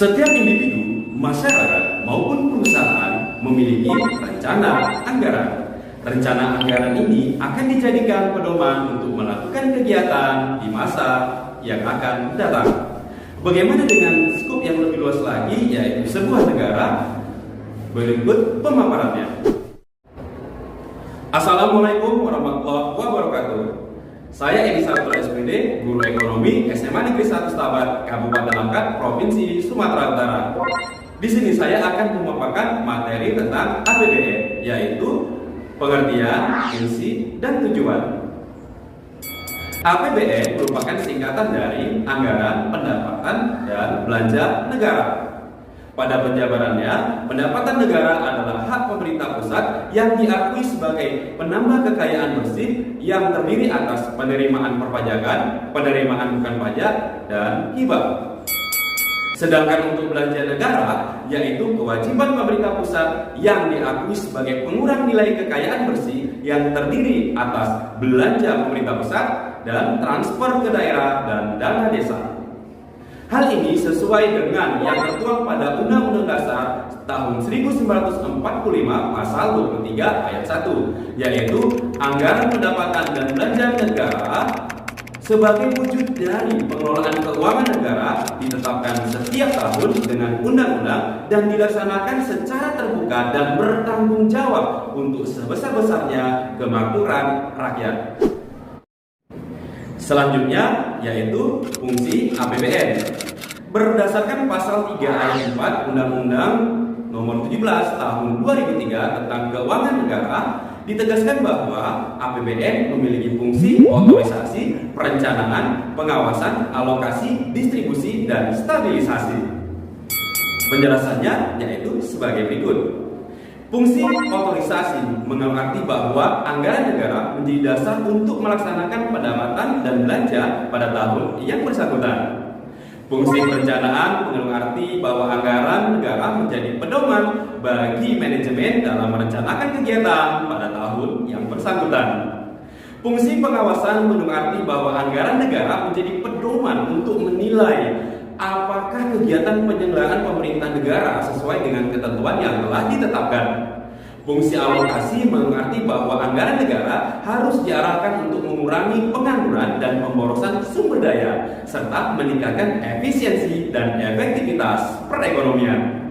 Setiap individu, masyarakat, maupun perusahaan memiliki rencana anggaran. Rencana anggaran ini akan dijadikan pedoman untuk melakukan kegiatan di masa yang akan datang. Bagaimana dengan skop yang lebih luas lagi, yaitu sebuah negara? Berikut pemaparannya. Assalamualaikum warahmatullahi wabarakatuh. Saya Edi Saputra SPD, Guru Ekonomi SMA Negeri 1 Stabat, Kabupaten Langkat, Provinsi Sumatera Utara. Di sini saya akan memaparkan materi tentang APBN, yaitu pengertian, fungsi, dan tujuan. APBN merupakan singkatan dari Anggaran, Pendapatan, dan Belanja Negara. Pada penjabarannya, pendapatan negara adalah hak pemerintah pusat yang diakui sebagai penambah kekayaan bersih yang terdiri atas penerimaan perpajakan, penerimaan bukan pajak, dan hibah. Sedangkan untuk belanja negara, yaitu kewajiban pemerintah pusat yang diakui sebagai pengurang nilai kekayaan bersih yang terdiri atas belanja pemerintah pusat dan transfer ke daerah dan dana desa. Hal ini sesuai dengan yang tertuang pada Undang-Undang Dasar tahun 1945 pasal 23 ayat 1, yaitu anggaran pendapatan dan belanja negara sebagai wujud dari pengelolaan keuangan negara ditetapkan setiap tahun dengan undang-undang dan dilaksanakan secara terbuka dan bertanggung jawab untuk sebesar-besarnya kemakmuran rakyat. Selanjutnya yaitu fungsi APBN. Berdasarkan pasal 3 ayat 4 Undang-Undang Nomor 17 Tahun 2003 tentang Keuangan Negara, ditegaskan bahwa APBN memiliki fungsi otorisasi, perencanaan, pengawasan, alokasi, distribusi, dan stabilisasi. Penjelasannya yaitu sebagai berikut. Fungsi otorisasi mengerti bahwa anggaran negara menjadi dasar untuk melaksanakan pendapatan dan belanja pada tahun yang bersangkutan. Fungsi perencanaan mengerti bahwa anggaran negara menjadi pedoman bagi manajemen dalam merencanakan kegiatan pada tahun yang bersangkutan. Fungsi pengawasan mengerti bahwa anggaran negara menjadi pedoman untuk menilai apakah kegiatan penyelenggaraan pemerintah negara sesuai dengan ketentuan yang telah ditetapkan. Fungsi alokasi mengerti bahwa anggaran negara harus diarahkan untuk mengurangi pengangguran dan pemborosan sumber daya, serta meningkatkan efisiensi dan efektivitas perekonomian.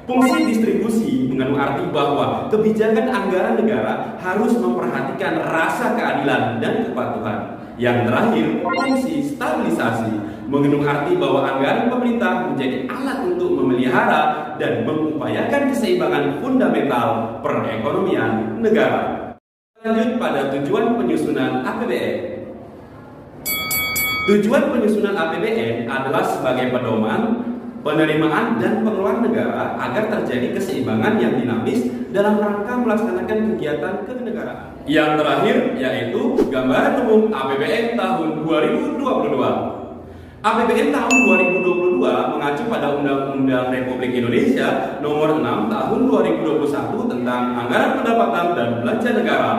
Fungsi distribusi mengerti bahwa kebijakan anggaran negara harus memperhatikan rasa keadilan dan kepatuhan. Yang terakhir, fungsi stabilisasi mengandung arti bahwa anggaran pemerintah menjadi alat untuk memelihara dan mengupayakan keseimbangan fundamental perekonomian negara. Lanjut pada tujuan penyusunan APBN. Tujuan penyusunan APBN adalah sebagai pedoman penerimaan dan pengeluaran negara agar terjadi keseimbangan yang dinamis dalam rangka melaksanakan kegiatan kenegaraan. Yang terakhir yaitu gambaran umum APBN tahun 2022. APBN tahun 2022 mengacu pada Undang-Undang Republik Indonesia Nomor 6 Tahun 2021 tentang Anggaran Pendapatan dan Belanja Negara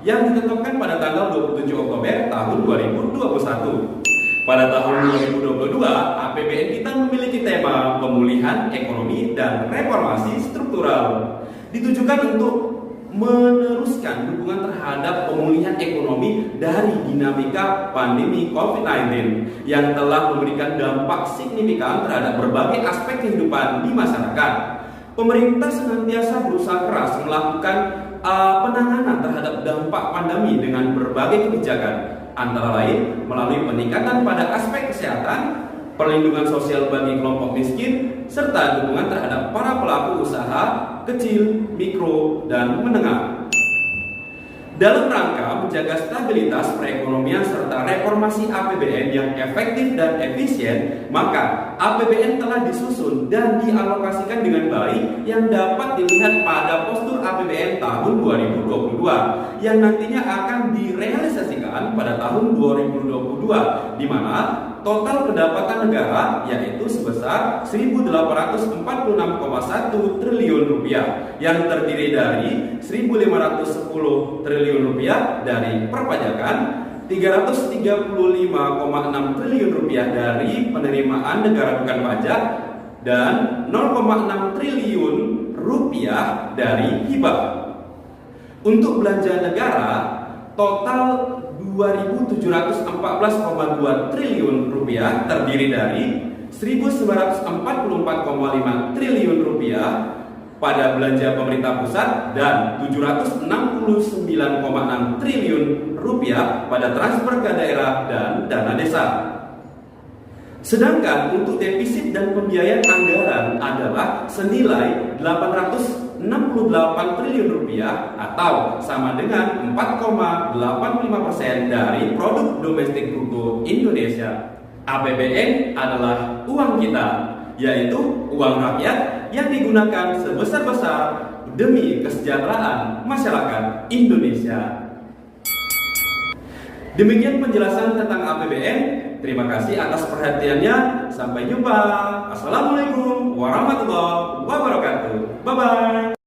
yang ditetapkan pada tanggal 27 Oktober tahun 2021. Pada tahun 2022, APBN kita memiliki tema pemulihan ekonomi dan reformasi struktural. Ditujukan untuk meneruskan dukungan terhadap pemulihan ekonomi dari dinamika pandemi COVID-19 yang telah memberikan dampak signifikan terhadap berbagai aspek kehidupan di masyarakat. Pemerintah senantiasa berusaha keras melakukan penanganan terhadap dampak pandemi dengan berbagai kebijakan, antara lain melalui peningkatan pada aspek kesehatan, perlindungan sosial bagi kelompok miskin, serta dukungan terhadap para pelaku usaha kecil, mikro, dan menengah. Dalam rangka menjaga stabilitas perekonomian serta reformasi APBN yang efektif dan efisien, maka APBN telah disusun dan dialokasikan dengan baik yang dapat dilihat pada postur APBN tahun 2022 yang nantinya akan direalisasikan pada tahun 2022, di mana total pendapatan negara yaitu sebesar 1.846,1 triliun rupiah yang terdiri dari 1.510 triliun rupiah dari perpajakan, 335,6 triliun rupiah dari penerimaan negara bukan pajak, dan 0,6 triliun rupiah dari hibah. Untuk belanja negara, total 2.714,2 triliun rupiah terdiri dari 1.944,5 triliun rupiah pada belanja pemerintah pusat dan 769,6 triliun rupiah pada transfer ke daerah dan dana desa. Sedangkan untuk defisit dan pembiayaan anggaran adalah senilai 868 triliun rupiah atau sama dengan 4,85% dari produk domestik bruto Indonesia. APBN adalah uang kita, yaitu uang rakyat yang digunakan sebesar-besar demi kesejahteraan masyarakat Indonesia. Demikian penjelasan tentang APBN. Terima kasih atas perhatiannya. Sampai jumpa. Assalamualaikum warahmatullahi wabarakatuh. Bye-bye.